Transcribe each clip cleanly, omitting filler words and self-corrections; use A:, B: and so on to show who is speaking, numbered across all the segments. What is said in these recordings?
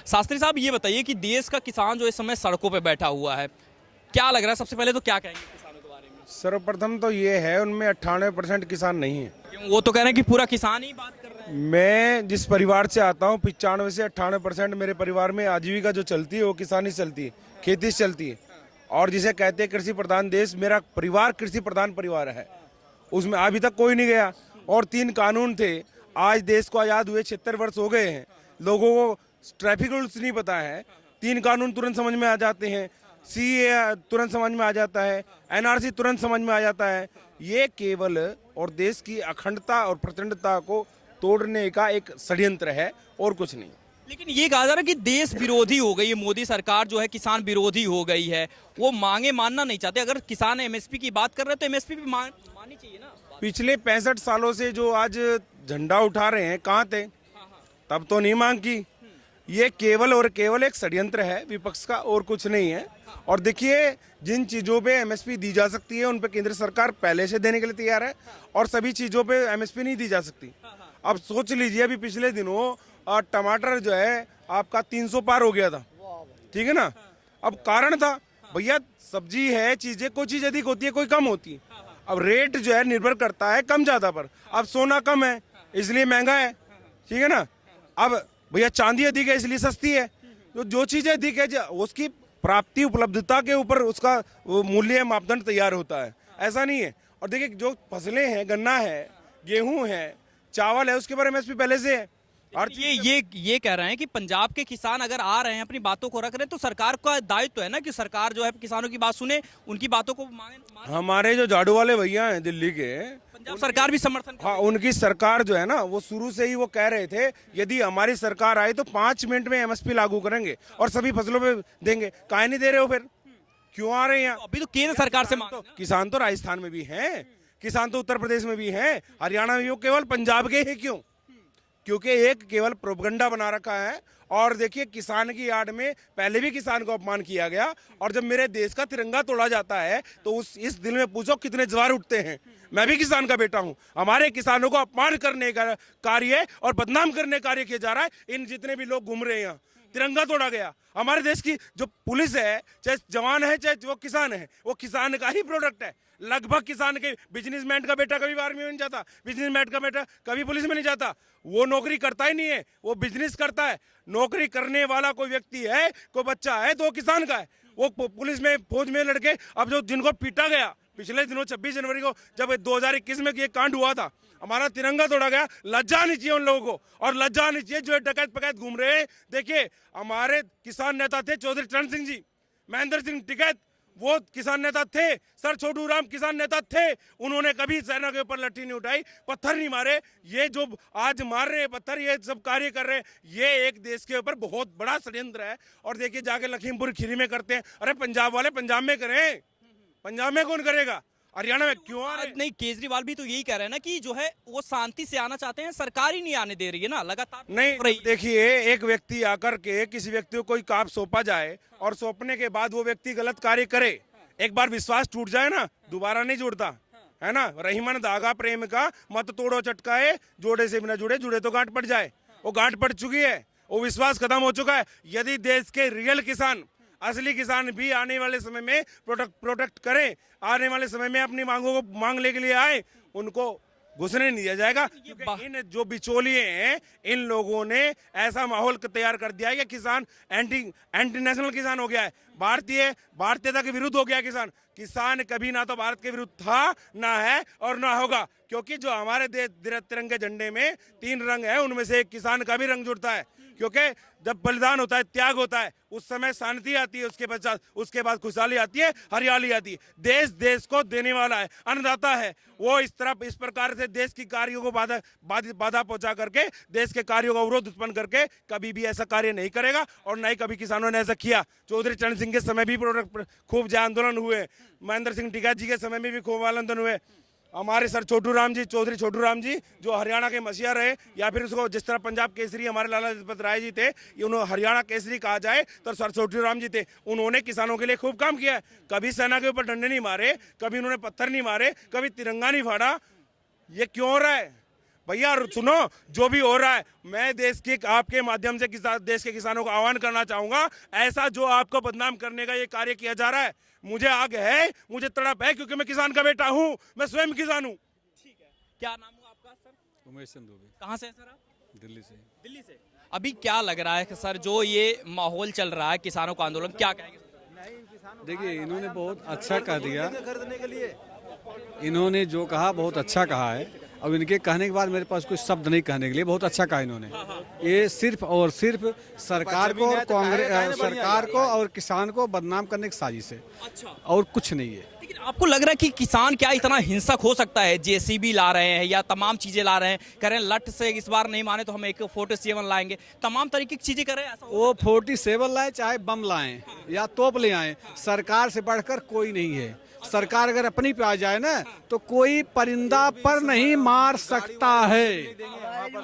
A: शास्त्री साहब ये बताइए कि देश का किसान जो इस समय सड़कों पे बैठा हुआ है, क्या लग रहा है? सबसे पहले तो क्या कहेंगे किसानों के बारे में?
B: सर्वप्रथम तो ये है, उनमें 98% किसान नहीं है।
A: क्यों? वो तो कह रहे हैं कि पूरा किसान ही बात कर रहे हैं।
B: मैं जिस परिवार से आता हूँ 95 से 98% मेरे परिवार में आजीविका जो चलती है वो किसानी से चलती है, खेती से चलती है। और जिसे कहते हैं कृषि प्रधान देश, मेरा परिवार कृषि प्रधान परिवार है। उसमें अभी तक कोई नहीं गया। और 3 कानून थे, आज देश को आज़ाद हुए 76 वर्ष हो गए हैं, लोगों को ट्रैफिक रूल्स नहीं पता है। 3 कानून तुरंत समझ में आ जाते हैं, सीए तुरंत समझ में आ जाता है, एनआरसी तुरंत समझ में आ जाता है। ये केवल और देश की अखंडता और प्रचंडता को तोड़ने का एक षड्यंत्र है और कुछ नहीं।
A: लेकिन ये कहा जा रहा है कि देश विरोधी हो गई है, मोदी सरकार जो है किसान विरोधी हो गई है, वो मांगे मानना नहीं चाहते। अगर किसान एमएसपी की बात कर रहे हैं तो एमएसपी भी माननी चाहिए ना।
B: पिछले 65 सालों से जो आज झंडा उठा रहे हैं, कहाँ थे? तब तो नहीं मांग की। ये केवल और केवल एक षड्यंत्र है विपक्ष का और कुछ नहीं है। और देखिए, जिन चीज़ों पे एमएसपी दी जा सकती है उन पे केंद्र सरकार पहले से देने के लिए तैयार है, और सभी चीज़ों पे एमएसपी नहीं दी जा सकती। अब सोच लीजिए, अभी पिछले दिनों टमाटर जो है आपका 300 पार हो गया था, ठीक है ना। अब कारण था, भैया सब्जी है, चीज़ें कोई चीज़ अधिक होती है, कोई कम होती है। अब रेट जो है निर्भर करता है कम ज़्यादा पर। अब सोना कम है इसलिए महंगा है, ठीक है ना। अब भैया चांदी अधिक है इसलिए सस्ती है। तो जो चीज़ें अधिक है उसकी प्राप्ति उपलब्धता के ऊपर उसका वो मूल्य मापदंड तैयार होता है, ऐसा नहीं है। और देखिए, जो फसलें हैं, गन्ना है, गेहूं है, चावल है, उसके ऊपर एमएसपी पहले से है। और
A: ये कह रहे हैं कि पंजाब के किसान अगर आ रहे हैं, अपनी बातों को रख रहे हैं, तो सरकार का दायित्व है ना कि सरकार जो है किसानों की बात सुने, उनकी बातों को माने।
B: हमारे जो झाड़ू वाले भैया हैं दिल्ली के,
A: पंजाब सरकार भी समर्थन कर
B: हाँ, उनकी सरकार जो है ना, वो शुरू से ही वो कह रहे थे यदि हमारी सरकार आई तो 5 मिनट में एमएसपी लागू करेंगे और सभी फसलों पे देंगे। काहे नहीं दे रहे हो फिर? क्यों आ रहे हैं
A: तो अभी तो केंद्र सरकार से मांग।
B: किसान तो राजस्थान में भी हैं, किसान तो उत्तर प्रदेश में भी हैं, हरियाणा में भी हो, केवल पंजाब के ही क्यों? क्योंकि एक केवल प्रोपगंडा बना रखा है। और देखिए, किसान की आड़ में पहले भी किसान को अपमान किया गया, और जब मेरे देश का तिरंगा तोड़ा जाता है तो इस दिल में पूछो कितने ज्वार उठते हैं। मैं भी किसान का बेटा हूं। हमारे किसानों को अपमान करने का कार्य और बदनाम करने का कार्य किया जा रहा है। इन जितने भी लोग घूम रहे हैं यहाँ, तिरंगा तोड़ा गया। हमारे देश की जो पुलिस है, चाहे जवान है चाहे वो किसान है, वो किसान का ही प्रोडक्ट है। लगभग किसान के, बिजनेसमैन का बेटा कभी आर्मी में नहीं जाता, बिजनेसमैन का बेटा कभी पुलिस में नहीं जाता। वो नौकरी करता ही नहीं है, वो बिजनेस करता है। नौकरी करने वाला कोई व्यक्ति है, कोई बच्चा है तो वो किसान का है। वो पुलिस में, फौज में लड़के, अब जो जिनको पीटा गया पिछले दिनों 26 जनवरी को, जब 2021 में ये कांड हुआ था, हमारा तिरंगा तोड़ा गया। लज्जा आनी चाहिए उन लोगों को, और लज्जा आनी चाहिए जो डकैत पकैत घूम रहे हैं। देखिए, हमारे किसान नेता थे चौधरी चरण सिंह जी, महेंद्र सिंह टिकैत, वो किसान नेता थे। सर छोटू राम किसान नेता थे। उन्होंने कभी सेना के ऊपर लट्ठी नहीं उठाई, पत्थर नहीं मारे। ये जो आज मार रहे हैं पत्थर, ये सब कार्य कर रहे हैं, ये एक देश के ऊपर बहुत बड़ा षड्यंत्र है। और देखिए, जाके लखीमपुर खीरी में करते हैं। अरे पंजाब वाले पंजाब में करें, पंजाब में कौन करेगा? हरियाणा में क्यों आ रहे हैं?
A: नहीं, केजरीवाल भी तो यही कह रहे हैं ना कि जो है वो शांति से आना चाहते हैं, सरकार ही नहीं आने दे रही है ना, लगातार
B: नहीं, देखिए, एक व्यक्ति आकर के किसी व्यक्ति को कोई काम सौंपा जाए और सौंपने के बाद वो व्यक्ति गलत कार्य करे, एक बार विश्वास टूट जाए ना, दोबारा नहीं जुड़ता है ना। रहीमन धागा प्रेम का मत तोड़ो चटकाए, जोड़े से बिना जुड़े, जुड़े तो गांठ पड़ जाए। वो गांठ पड़ चुकी है, वो विश्वास खत्म हो चुका है। यदि देश के रियल किसान, असली किसान भी आने वाले समय में प्रोटेक्ट करें, आने वाले समय में अपनी मांगों को मांगने के लिए आए, उनको घुसने नहीं दिया जाएगा। क्योंकि इन जो बिचौलिए हैं, इन लोगों ने ऐसा माहौल तैयार कर दिया है कि किसान एंटी नेशनल किसान हो गया है, भारतीयता के विरुद्ध हो गया किसान। किसान कभी ना तो भारत के विरुद्ध था, ना है और ना होगा। क्योंकि जो हमारे तिरंगे झंडे में 3 रंग है, उनमें से एक किसान का भी रंग जुड़ता है। क्योंकि जब बलिदान होता है, त्याग होता है, उस समय शांति आती है, उसके बाद खुशहाली आती है, हरियाली आती है। देश को देने वाला है, अन्नदाता है। वो इस प्रकार से देश की कार्यों को बाधा पहुंचा करके, देश के कार्यों का अवरोध उत्पन्न करके कभी भी ऐसा कार्य नहीं करेगा, और न ही कभी किसानों ने ऐसा किया। चौधरी चरण सिंह के समय भी खूब जय आंदोलन हुए, महेंद्र सिंह टिकैत जी के समय में भी खूब आंदोलन हुए। हमारे सर छोटू राम जी, चौधरी छोटू राम जी, जो हरियाणा के मसीहा रहे, या फिर उसको जिस तरह पंजाब केसरी हमारे लाला लाजपत राय जी थे, उन्होंने हरियाणा केसरी कहा जाए तो सर छोटू राम जी थे। उन्होंने किसानों के लिए खूब काम किया है। कभी सेना के ऊपर डंडे नहीं मारे, कभी उन्होंने पत्थर नहीं मारे, कभी तिरंगा नहीं फाड़ा। ये क्यों हो रहा है भैया सुनो, जो भी हो रहा है, मैं देश के आपके माध्यम से देश के किसानों को आह्वान करना चाहूंगा, ऐसा जो आपको बदनाम करने का ये कार्य किया जा रहा है, मुझे आग है, मुझे तड़प है, क्योंकि मैं किसान का बेटा हूं, मैं स्वयं किसान हूं।
A: ठीक है, क्या नाम हुआ आपका सर?
C: उमेश चंद दुबे,
A: कहाँ से हैं सर आप?
C: दिल्ली से।
A: दिल्ली से। अभी क्या लग रहा है कि सर जो ये माहौल चल रहा है किसानों का आंदोलन, क्या कहेंगे?
C: देखिए, इन्होंने बहुत अच्छा कह दिया, इन्होंने जो कहा बहुत अच्छा कहा है। अब इनके कहने के बाद मेरे पास कुछ शब्द नहीं कहने के लिए, बहुत अच्छा कहा इन्होंने। ये सिर्फ और सिर्फ सरकार को और कांग्रेस सरकार को और किसान को बदनाम करने की साजिश है,
A: अच्छा,
C: और कुछ नहीं है।
A: लेकिन आपको लग रहा है कि किसान क्या इतना हिंसक हो सकता है? जेसीबी ला रहे हैं या तमाम चीजें ला रहे हैं, कह रहे हैं लट से इस बार नहीं माने तो हम एक 47 लाएंगे, तमाम तरीके की चीजें कर रहे हैं, ऐसा
C: वो 47 लाए चाहे बम लाएं या तोप ले आए, सरकार से बढ़कर कोई नहीं है। सरकार अगर अपनी पे आ जाए ना तो कोई परिंदा पर नहीं मार सकता है।
A: तो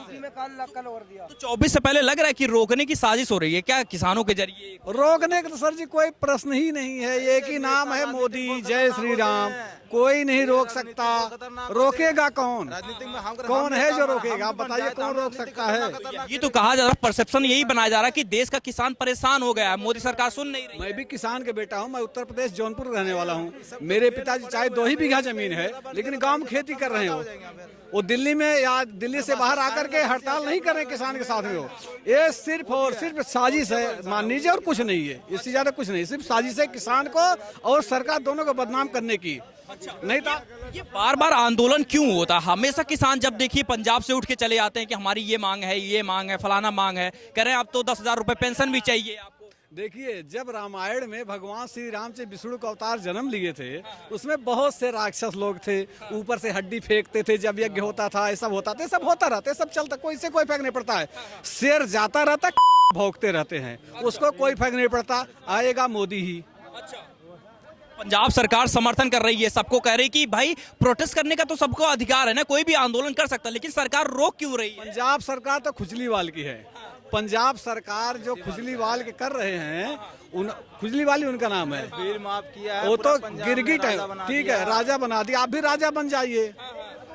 A: 24 से पहले लग रहा है कि रोकने की साजिश हो रही है क्या किसानों के जरिए?
C: रोकने का तो सर जी कोई प्रश्न ही नहीं है, एक ही नाम है मोदी, जय श्री राम। कोई नहीं रोक सकता, रोकेगा कौन? कौन है जो रोकेगा? आप बताइए, कौन रोक सकता है?
A: ये तो कहा जा रहा है, परसेप्शन यही बनाया जा रहा है कि देश का किसान परेशान हो गया है, मोदी सरकार सुन नहीं रही।
C: मैं भी किसान के बेटा हूँ, मैं उत्तर प्रदेश जौनपुर रहने वाला हूँ। मेरे पिताजी चाहे 2 ही बीघा जमीन है, लेकिन गांव में खेती कर रहे हो। वो दिल्ली में या दिल्ली से बाहर आकर के हड़ताल नहीं कर रहे किसान के साथ में हो। ये सिर्फ और सिर्फ साजिश है, मान लीजिए, और कुछ नहीं है, इससे ज्यादा कुछ नहीं। सिर्फ साजिश है किसान को और सरकार दोनों को बदनाम करने की। नहीं था
A: ये बार बार आंदोलन क्यों होता? हमेशा किसान जब देखिए पंजाब से उठ के चले आते हैं कि हमारी ये मांग है, ये मांग है, फलाना मांग है, कह रहे हैं अब तो 10,000 रुपए पेंशन भी चाहिए आपको।
C: देखिए, जब रामायण में भगवान श्री राम से विष्णु का अवतार जन्म लिए थे, उसमें बहुत से राक्षस लोग थे, ऊपर से हड्डी फेंकते थे, जब यज्ञ होता था, ऐसा होता था, सब होता रहता है, सब चलता, कोई से कोई फर्क नहीं पड़ता है। शेर जाता रहता, भौंकते रहते हैं, उसको कोई फर्क नहीं पड़ता। आएगा मोदी ही।
A: पंजाब सरकार समर्थन कर रही है, सबको कह रही कि भाई प्रोटेस्ट करने का तो सबको अधिकार है ना, कोई भी आंदोलन कर सकता है, लेकिन सरकार रोक क्यों रही है?
C: पंजाब सरकार तो खुजलीवाल की है। पंजाब सरकार जो खुजलीवाल के कर रहे हैं, उन खुजलीवाल उनका नाम है,
D: बिल माफ किया है,
C: वो तो
D: पूरा पंजाब
C: गिरगिट
D: में
C: है,
D: राजा बना
C: ठीक
D: दिया
C: है, राजा बना दिया। आप भी राजा बन जाइए,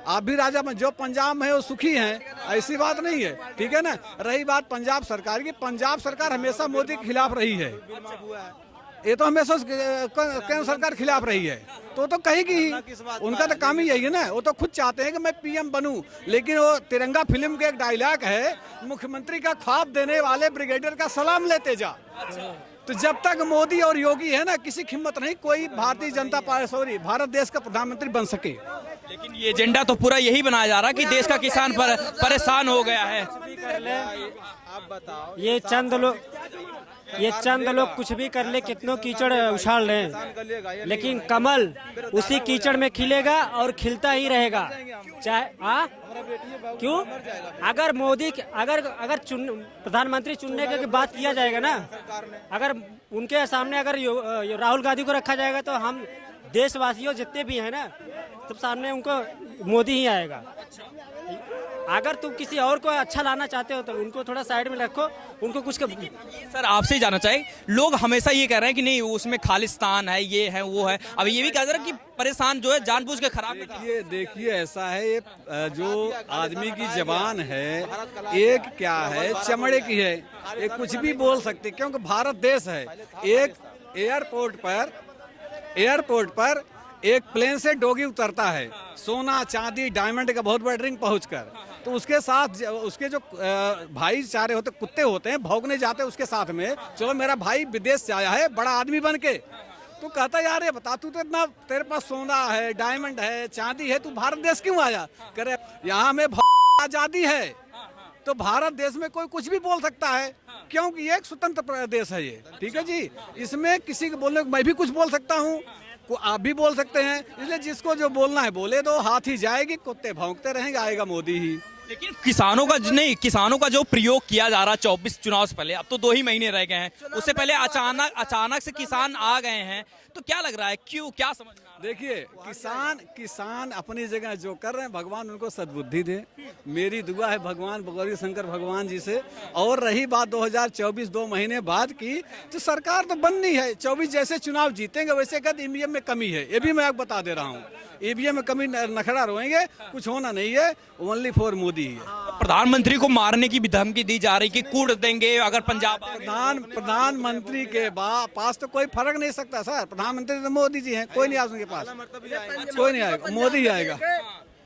C: आप भी राजा बन, जो पंजाब में है वो सुखी हैं, ऐसी बात नहीं है, ठीक है ना। रही बात पंजाब सरकार की, पंजाब सरकार हमेशा मोदी के खिलाफ रही है, ये तो हमेशा केंद्र सरकार खिलाफ रही है, तो कहेगी ही। उनका तो काम ही यही है ना, वो तो खुद चाहते हैं कि मैं पीएम बनूं, लेकिन वो तिरंगा फिल्म के एक डायलॉग है, मुख्यमंत्री का ख्वाब देने वाले ब्रिगेडियर का सलाम लेते जा। तो जब तक मोदी और योगी है ना, किसी की हिम्मत नहीं कोई भारतीय जनता पार्टी भारत देश का प्रधानमंत्री बन सके।
A: लेकिन ये एजेंडा तो पूरा यही बनाया जा रहा है कि देश का किसान परेशान हो गया है।
D: आप बताओ,
E: ये चंद लोग कुछ भी कर ले, कितनों कीचड़ उछाल रहे हैं, लेकिन कमल उसी कीचड़ में खिलेगा और खिलता ही रहेगा, चाहे क्यों? अगर मोदी अगर प्रधानमंत्री चुनने की बात किया जाएगा ना, अगर उनके सामने अगर राहुल गांधी को रखा जाएगा तो हम देशवासियों जितने भी हैं ना, तब सामने उनको मोदी ही आएगा। अगर तुम किसी और को अच्छा लाना चाहते हो तो उनको थोड़ा साइड में रखो, उनको कुछ
A: सर आपसे ही जानना चाहिए, लोग हमेशा ये कह रहे हैं कि नहीं उसमें खालिस्तान है, ये है, वो है, अब ये भी कह रहे हैं कि परेशान जो है जानबूझ के खराब।
C: देखिए ऐसा है, ये जो आदमी की जबान है, एक क्या है, चमड़े की है, ये कुछ भी बोल सकते, क्योंकि भारत देश है। एक एयरपोर्ट पर एक प्लेन से डॉगी उतरता है, सोना चांदी डायमंड का बहुत बड़ा ड्रिंक पहुंचकर, तो उसके साथ उसके जो भाईचारे होते, कुत्ते होते हैं, भौंकने जाते हैं उसके साथ में। चलो मेरा भाई विदेश से आया है बड़ा आदमी बन के, तो कहता यार ये बता, तू तो इतना, तेरे पास सोना है, डायमंड है, चांदी है, तू भारत देश क्यों आया? करे यहाँ में आजादी है, तो भारत देश में कोई कुछ भी बोल सकता है, क्योंकि ये एक स्वतंत्र देश है ये, ठीक है जी। इसमें किसी को बोलने को मैं भी कुछ बोल सकता हूँ, आप भी बोल सकते हैं, इसलिए जिसको जो बोलना है बोले दो, हाथ ही जाएगी, कुत्ते भौंकते रहेंगे, आएगा मोदी ही।
A: लेकिन किसानों का जो प्रयोग किया जा रहा है 24 चुनाव से पहले, अब तो 2 ही महीने रह गए हैं, उससे पहले अचानक से किसान आ गए हैं, तो क्या लग रहा है, क्यों, क्या समझ में आ रहा है?
C: देखिए, किसान अपनी जगह जो कर रहे हैं, भगवान उनको सद्बुद्धि दे, मेरी दुआ है भगवान गौरी शंकर भगवान जी से। और रही बात 2024 2 महीने बाद की, तो सरकार तो बननी है, 24 जैसे चुनाव जीतेंगे वैसे कहते ईवीएम में कमी है, ये भी मैं आपको बता दे रहा हूँ, ईवीएम में कमी नखड़ा रोएंगे, कुछ होना नहीं है, ओनली फॉर मोदी। मोदी ही है।
A: प्रधानमंत्री को मारने की भी धमकी दी जा रही कि कूट देंगे अगर पंजाब आ गए।
C: प्रधानमंत्री के पास तो कोई फर्क नहीं सकता सर। प्रधानमंत्री तो मोदी जी हैं, कोई नहीं आएगा उनके पास, कोई नहीं आएगा, मोदी ही आएगा।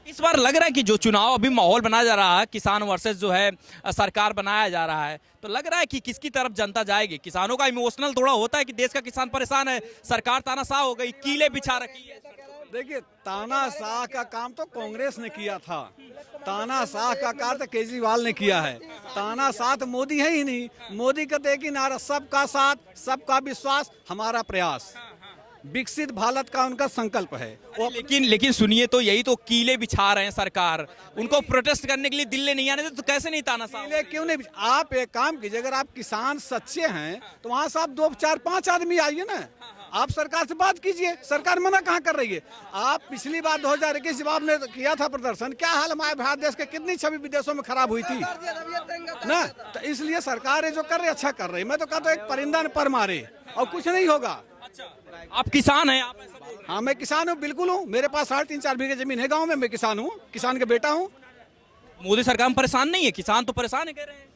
A: इस बार लग रहा है कि जो चुनाव अभी माहौल बनाया जा रहा है, किसान वर्सेस जो है सरकार बनाया जा रहा है, तो लग रहा है कि किसकी तरफ जनता जाएगी। किसानों का इमोशनल थोड़ा होता है कि देश का किसान परेशान है, सरकार तानाशाह हो गई, कीले बिछा रखी है।
C: देखिए, तानाशाह का काम तो कांग्रेस ने किया था, तानाशाह का काम तो केजरीवाल ने किया है। तानाशाह तो मोदी है ही नहीं। मोदी का देखिए नारा, सबका साथ, सबका विश्वास, हमारा प्रयास, विकसित भारत का उनका संकल्प है।
A: लेकिन सुनिए, तो यही तो कीले बिछा रहे हैं सरकार, उनको प्रोटेस्ट करने के लिए दिल्ली नहीं आने देते, तो कैसे नहीं तानाशाह?
C: कीले क्यों नहीं? आप एक काम कीजिए, अगर आप किसान सच्चे हैं तो वहाँ से आप 2, 4, 5 आदमी आइए ना, आप सरकार से बात कीजिए। सरकार मना कहाँ कर रही है? आप पिछली बार 2021 जब आपने किया था प्रदर्शन, क्या हाल हमारे भारत देश के कितनी छवि विदेशों में खराब हुई थी ना। तो इसलिए सरकार जो कर रही अच्छा कर रही। मैं तो कहता हूँ एक परिंदा ने पर मारे और कुछ नहीं होगा।
A: आप किसान हैं? आप ऐसा बोल रहे हैं?
C: हाँ, मैं किसान हूँ, बिल्कुल हूँ। मेरे पास 3.5-4 बीघे जमीन है गाँव में। मैं किसान हूँ, किसान का बेटा हूँ।
A: मोदी सरकार में परेशान नहीं है? किसान तो परेशान है कह रहे हैं।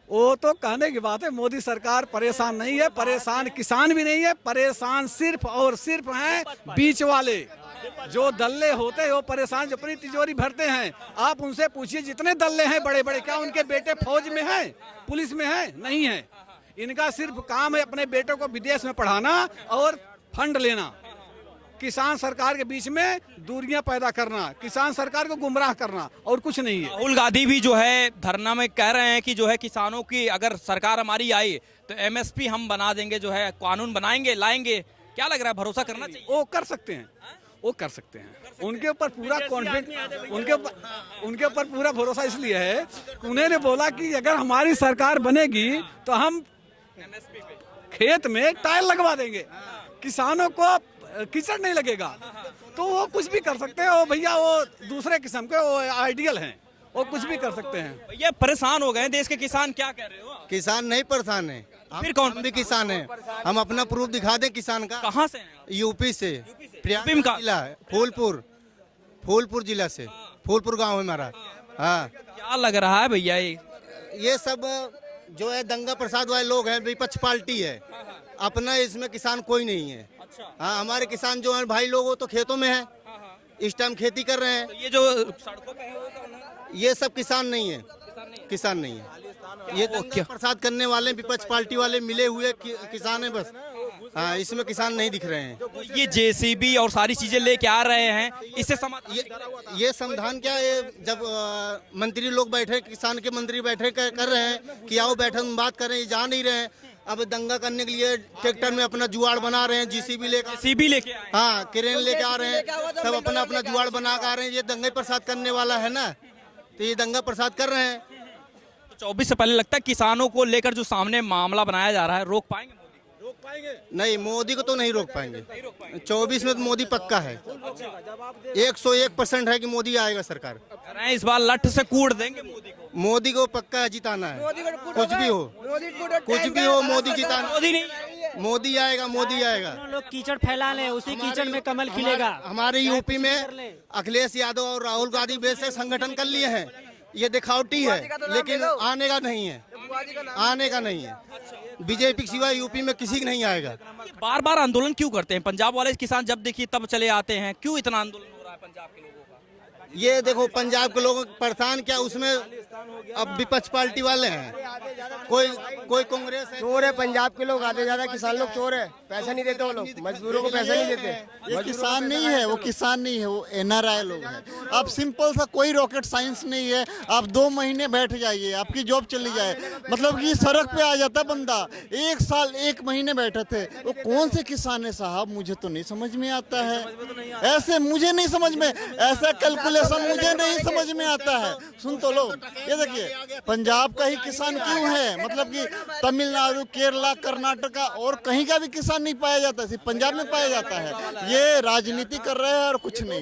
C: वो तो कहने की बात है, मोदी सरकार परेशान नहीं है, परेशान किसान भी नहीं है, परेशान सिर्फ और सिर्फ हैं बीच वाले जो दल्ले होते हैं। वो परेशान जो अपनी तिजोरी भरते हैं। आप उनसे पूछिए, जितने दल्ले हैं बड़े बड़े, क्या उनके बेटे फौज में हैं, पुलिस में हैं? नहीं है। इनका सिर्फ काम है अपने बेटों को विदेश में पढ़ाना और फंड लेना, किसान सरकार के बीच में दूरियां पैदा करना, किसान सरकार को गुमराह करना, और कुछ नहीं है।
A: राहुल गांधी भी जो है धरना में कह रहे हैं कि जो है किसानों की अगर सरकार हमारी आई तो एमएसपी हम बना देंगे, जो है कानून बनाएंगे, लाएंगे। क्या लग रहा है, भरोसा करना चाहिए?
C: वो कर सकते हैं, वो कर सकते हैं। उनके ऊपर पूरा कॉन्फिडेंस, उनके ऊपर पूरा भरोसा इसलिए है, उन्होंने बोला कि अगर हमारी सरकार बनेगी तो हम खेत में टाइल लगवा देंगे, किसानों को कीचड़ नहीं लगेगा। तो वो कुछ भी कर सकते हैं। वो भैया वो दूसरे किस्म के वो आइडियल हैं, वो कुछ भी कर सकते हैं।
A: ये परेशान हो गए देश के किसान, क्या कह रहे हो?
F: किसान नहीं परेशान है,
A: फिर कौन?
F: हम भी किसान हैं। हम अपना प्रूफ दिखा दें किसान का।
A: कहाँ से हैं?
F: यूपी से,
A: यूपी में
F: प्रयागराज
A: कहाँ?
F: जिला है, फूलपुर जिला से, फूलपुर गांव है हमारा। हाँ,
A: क्या लग रहा है भैया
F: ये सब जो है दंगा प्रसाद वाले लोग हैं, विपक्ष पार्टी है। अपना इसमें किसान कोई नहीं है। हाँ, हमारे किसान जो हैं भाई लोग, वो तो खेतों में है, इस टाइम खेती कर रहे हैं।
A: तो ये जो सड़कों पे है वो कौन है?
F: ये सब किसान नहीं है, किसान नहीं है। ये दंगा प्रसाद करने वाले विपक्ष पार्टी वाले मिले हुए किसान है बस। हाँ, इसमें किसान नहीं दिख रहे हैं।
A: तो ये जेसीबी और सारी चीजें लेके आ रहे हैं, इससे
F: ये समाधान क्या है? जब मंत्री लोग बैठे, किसान के मंत्री बैठे कर रहे हैं कि आओ बैठक में बात करें, ये जा नहीं रहे हैं। अब दंगा करने के लिए ट्रैक्टर में अपना जुगाड़ बना रहे हैं, जीसीबी लेके
A: आए।
F: हाँ, क्रेन लेके आ रहे हैं, सब अपना अपना जुगाड़ बना के आ रहे हैं। ये दंगा प्रसाद करने वाला है ना, तो ये दंगा प्रसाद कर रहे हैं।
A: तो 24 से पहले लगता है किसानों को लेकर जो सामने मामला बनाया जा रहा है, रोक पाएंगे?
F: नहीं, मोदी को तो नहीं रोक पाएंगे। 24 में तो मोदी पक्का है, 101% है कि मोदी आएगा सरकार।
A: इस बार लठ से कूट देंगे मोदी को।
F: मोदी को पक्का है, जिताना है, कुछ भी हो मोदी जिताना।
A: मोदी नहीं,
F: मोदी आएगा, मोदी आएगा।
E: लोग कीचड़ फैला ले, उसी कीचड़ में कमल खिलेगा।
F: हमारे यूपी में अखिलेश यादव और राहुल गांधी वैसे संगठन कर लिए हैं। ये दिखावटी है, लेकिन आने का नहीं है, आने का नहीं है। बीजेपी के सिवा यूपी में किसी का नहीं आएगा।
A: बार बार आंदोलन क्यों करते हैं पंजाब वाले किसान? जब देखिए तब चले आते हैं, क्यों इतना आंदोलन हो रहा है पंजाब के लोगों का?
F: ये देखो, पंजाब के लोग परेशान, क्या उसमें अब विपक्ष पार्टी वाले हैं, कोई कांग्रेस है।
G: चोर है पंजाब के लोग, आधे ज्यादा किसान लोग चोर है, पैसा नहीं देते वो लोग, मजदूरों को पैसा नहीं देते।
H: ये किसान नहीं है, वो किसान नहीं है, वो एनआरआई लोग हैं। अब सिंपल सा कोई रॉकेट साइंस नहीं है। आप 2 महीने बैठ जाइए, आपकी जॉब चली जाए, मतलब कि सड़क पे आ जाता बंदा। 1 साल 1 महीने बैठे थे, वो कौन से किसान है साहब? मुझे तो नहीं समझ में आता है। ऐसे मुझे नहीं समझ में, ऐसा कैलकुलेशन मुझे नहीं समझ में आता है। सुन तो लो, ये देखिए, पंजाब का ही किसान क्यों है? मतलब कि तमिलनाडु, केरला, कर्नाटका और कहीं का भी किसान नहीं पाया जाता, सिर्फ पंजाब में पाया जाता है। ये राजनीति कर रहे हैं और कुछ नहीं है।